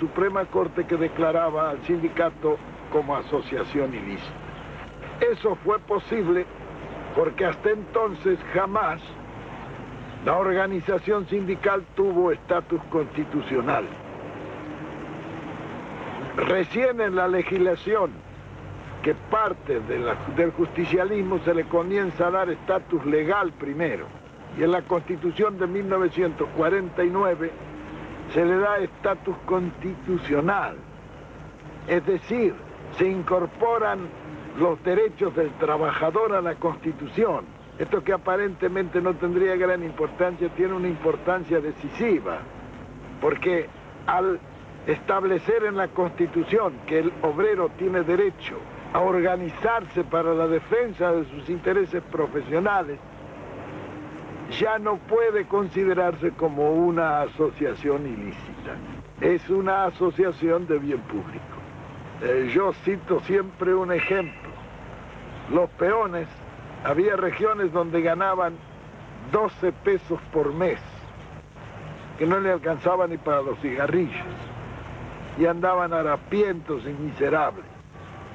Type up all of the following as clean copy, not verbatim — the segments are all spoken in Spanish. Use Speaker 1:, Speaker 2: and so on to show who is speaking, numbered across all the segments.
Speaker 1: Suprema Corte que declaraba al sindicato como asociación ilícita. Eso fue posible porque hasta entonces jamás la organización sindical tuvo estatus constitucional. Recién en la legislación que parte del justicialismo se le comienza a dar estatus legal primero, y en la Constitución de 1949 se le da estatus constitucional, es decir, se incorporan los derechos del trabajador a la Constitución. Esto que aparentemente no tendría gran importancia, tiene una importancia decisiva, porque al establecer en la Constitución que el obrero tiene derecho a organizarse para la defensa de sus intereses profesionales, ya no puede considerarse como una asociación ilícita. Es una asociación de bien público. Yo cito siempre un ejemplo. Los peones, había regiones donde ganaban 12 pesos por mes, que no le alcanzaban ni para los cigarrillos, y andaban harapientos y miserables.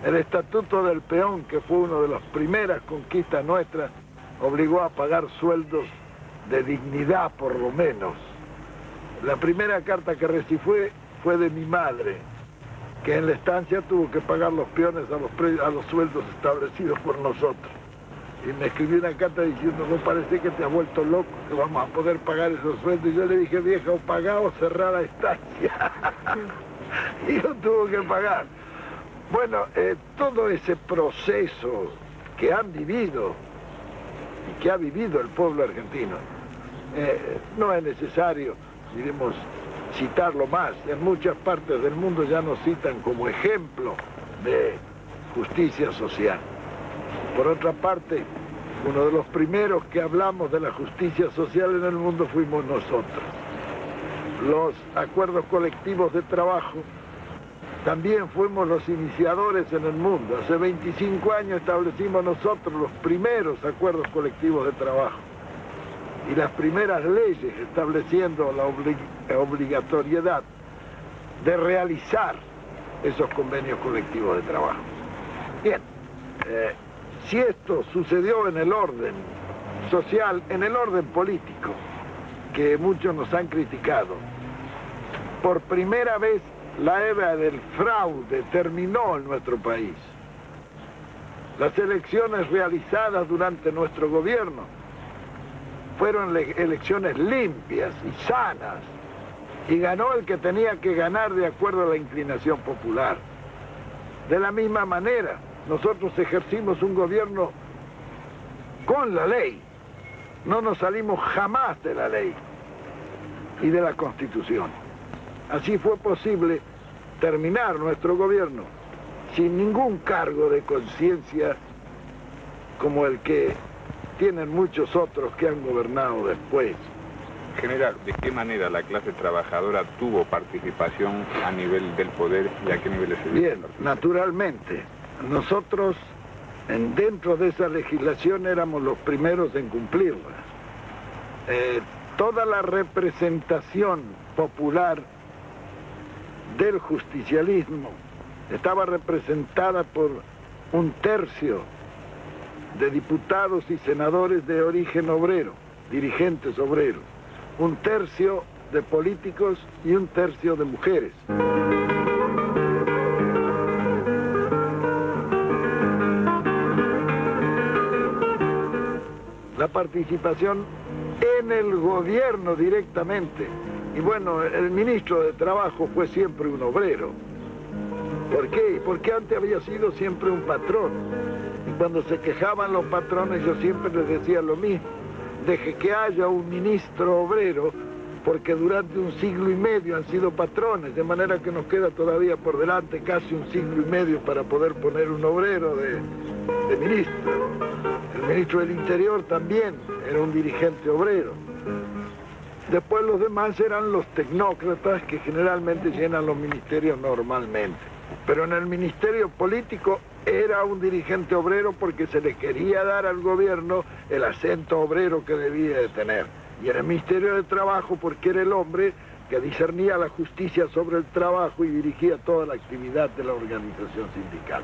Speaker 1: El Estatuto del Peón, que fue una de las primeras conquistas nuestras, obligó a pagar sueldos de dignidad, por lo menos. La primera carta que recibí fue de mi madre, que en la estancia tuvo que pagar los peones a los sueldos establecidos por nosotros. Y me escribió una carta diciendo: no parece que te has vuelto loco, que vamos a poder pagar esos sueldos. Y yo le dije: vieja, o pagá o cerrá la estancia. Y yo tuvo que pagar. Bueno, todo ese proceso que han vivido y que ha vivido el pueblo argentino, no es necesario, diremos, citarlo más. En muchas partes del mundo ya nos citan como ejemplo de justicia social. Por otra parte, uno de los primeros que hablamos de la justicia social en el mundo fuimos nosotros. Los acuerdos colectivos de trabajo también fuimos los iniciadores en el mundo. Hace 25 años establecimos nosotros los primeros acuerdos colectivos de trabajo y las primeras leyes estableciendo la obligatoriedad de realizar esos convenios colectivos de trabajo. Bien, si esto sucedió en el orden social, en el orden político, que muchos nos han criticado, por primera vez la era del fraude terminó en nuestro país. Las elecciones realizadas durante nuestro gobierno fueron elecciones limpias y sanas, y ganó el que tenía que ganar de acuerdo a la inclinación popular. De la misma manera, nosotros ejercimos un gobierno con la ley, no nos salimos jamás de la ley y de la Constitución. Así fue posible terminar nuestro gobierno sin ningún cargo de conciencia como el que tienen muchos otros que han gobernado después.
Speaker 2: General, ¿de qué manera la clase trabajadora tuvo participación a nivel del poder y a qué niveles se dio?
Speaker 1: Bien, naturalmente. Nosotros, dentro de esa legislación, éramos los primeros en cumplirla. Toda la representación popular del justicialismo estaba representada por 1/3 de diputados y senadores de origen obrero, dirigentes obreros, 1/3 de políticos y 1/3 de mujeres. La participación en el gobierno directamente. Y bueno, el ministro de Trabajo fue siempre un obrero. ¿Por qué? Porque antes había sido siempre un patrón. Y cuando se quejaban los patrones, yo siempre les decía lo mismo: deje que haya un ministro obrero, porque durante 1 siglo y medio han sido patrones, de manera que nos queda todavía por delante casi 1 siglo y medio para poder poner un obrero de ministro. El ministro del Interior también era un dirigente obrero. Después los demás eran los tecnócratas que generalmente llenan los ministerios normalmente. Pero en el ministerio político era un dirigente obrero porque se le quería dar al gobierno el acento obrero que debía de tener. Y en el Ministerio de Trabajo porque era el hombre que discernía la justicia sobre el trabajo y dirigía toda la actividad de la organización sindical.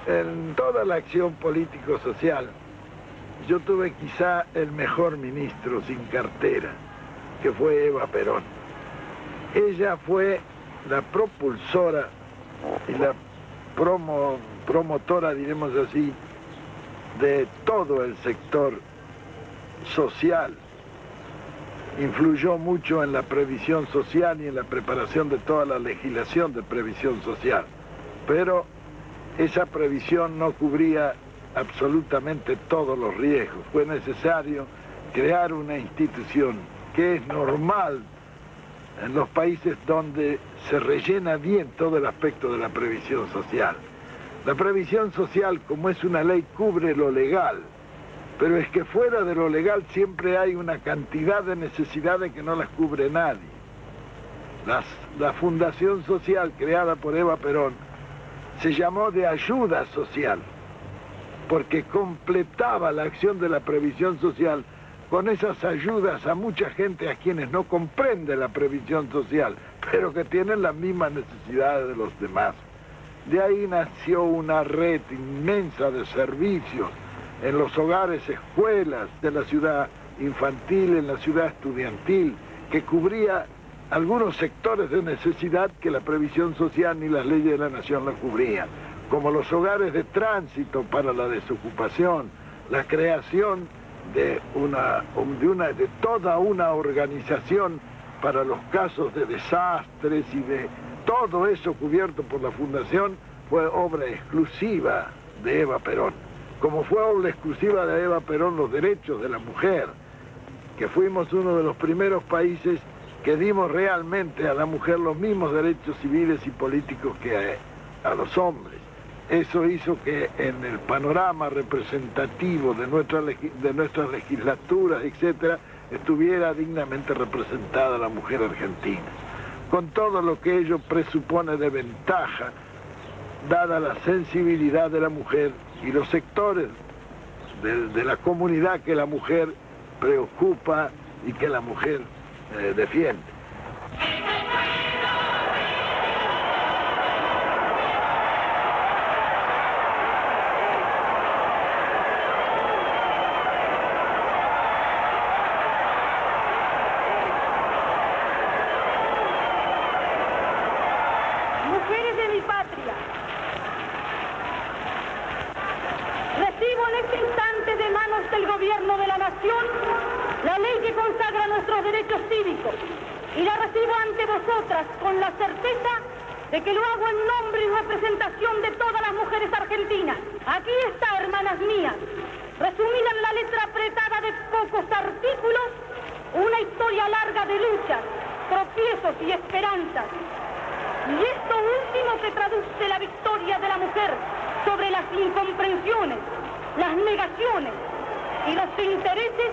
Speaker 1: En toda la acción político-social, yo tuve quizá el mejor ministro sin cartera, que fue Eva Perón. Ella fue la propulsora y la promotora, diremos así, de todo el sector social. Influyó mucho en la previsión social y en la preparación de toda la legislación de previsión social, pero esa previsión no cubría absolutamente todos los riesgos. Fue necesario crear una institución que es normal en los países donde se rellena bien todo el aspecto de la previsión social. La previsión social, como es una ley, cubre lo legal, pero es que fuera de lo legal siempre hay una cantidad de necesidades que no las cubre nadie. La Fundación Social creada por Eva Perón se llamó de ayuda social, porque completaba la acción de la previsión social con esas ayudas a mucha gente a quienes no comprende la previsión social, pero que tienen las mismas necesidades de los demás. De ahí nació una red inmensa de servicios en los hogares, escuelas de la ciudad infantil, en la ciudad estudiantil, que cubría algunos sectores de necesidad que la previsión social ni las leyes de la nación la cubrían, como los hogares de tránsito para la desocupación, la creación de toda una organización para los casos de desastres y de todo eso cubierto por la Fundación, fue obra exclusiva de Eva Perón. Como fue obra exclusiva de Eva Perón los derechos de la mujer, que fuimos uno de los primeros países que dimos realmente a la mujer los mismos derechos civiles y políticos que a los hombres. Eso hizo que en el panorama representativo de nuestras legislaturas, etcétera, estuviera dignamente representada la mujer argentina, con todo lo que ello presupone de ventaja, dada la sensibilidad de la mujer y los sectores de la comunidad que la mujer preocupa y que la mujer defiende.
Speaker 3: Mujeres de mi patria, recibo en este instante de manos del gobierno de la nación la ley que consagra nuestros derechos cívicos, y la recibo ante vosotras con la certeza de que lo hago en nombre y representación de todas las mujeres argentinas. Aquí está, hermanas mías, resumida en la letra apretada de pocos artículos, una historia larga de luchas, tropiezos y esperanzas. Y esto último que traduce la victoria de la mujer sobre las incomprensiones, las negaciones y los intereses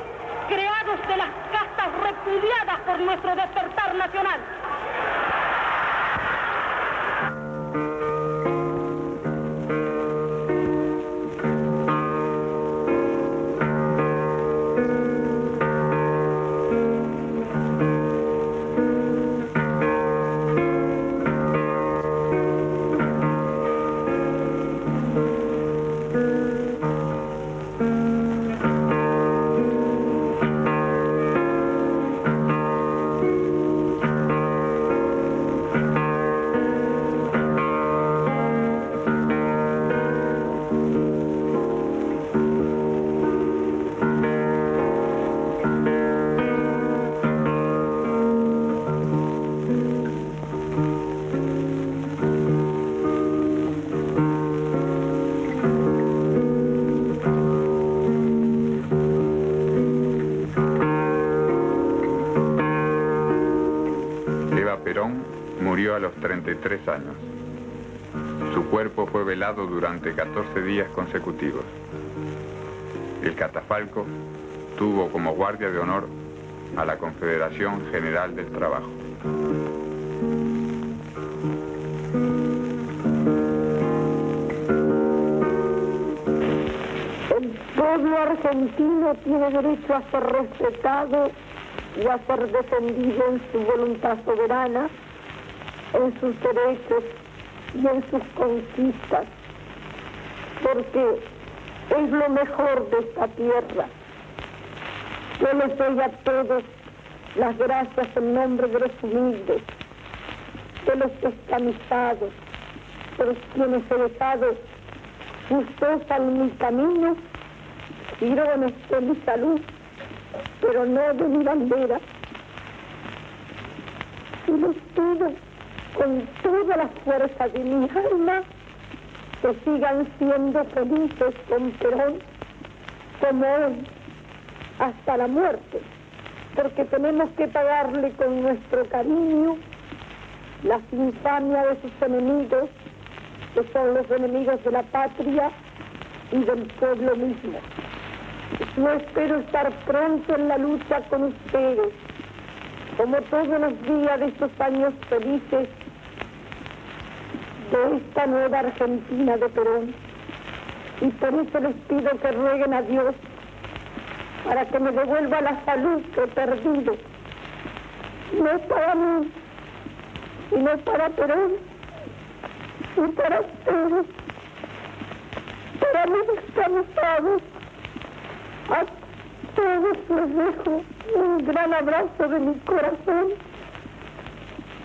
Speaker 3: creados de las castas repudiadas por nuestro despertar nacional.
Speaker 2: Perón murió a los 33 años. Su cuerpo fue velado durante 14 días consecutivos. El catafalco tuvo como guardia de honor a la Confederación General del Trabajo.
Speaker 4: El pueblo argentino tiene derecho a ser respetado y a ser defendido en su voluntad soberana, en sus derechos y en sus conquistas, porque es lo mejor de esta tierra. Yo les doy a todos las gracias en nombre de los humildes, de los descamisados, por quienes he dejado gustosa en mi camino, girones de mi salud, pero no de mi bandera. Y les pido con toda la fuerza de mi alma que sigan siendo felices con Perón, como hoy, hasta la muerte, porque tenemos que pagarle con nuestro cariño las infamias de sus enemigos, que son los enemigos de la patria y del pueblo mismo. Yo espero estar pronto en la lucha con ustedes, como todos los días de estos años felices de esta nueva Argentina de Perón. Y por eso les pido que rueguen a Dios para que me devuelva la salud que he perdido. No para mí, sino para Perón y para ustedes, para mis descansados. A todos les dejo un gran abrazo de mi corazón.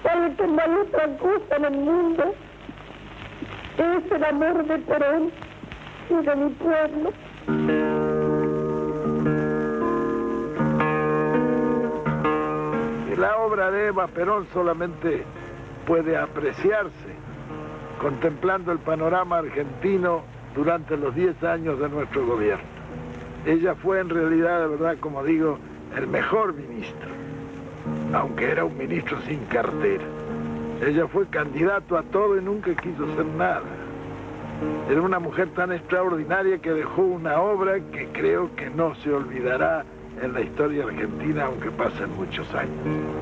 Speaker 4: Saben que no hay otra cosa en el mundo, es el amor de Perón y de mi pueblo.
Speaker 1: La obra de Eva Perón solamente puede apreciarse contemplando el panorama argentino durante los 10 años de nuestro gobierno. Ella fue en realidad, de verdad, como digo, el mejor ministro, aunque era un ministro sin cartera. Ella fue candidato a todo y nunca quiso hacer nada. Era una mujer tan extraordinaria que dejó una obra que creo que no se olvidará en la historia argentina, aunque pasen muchos años.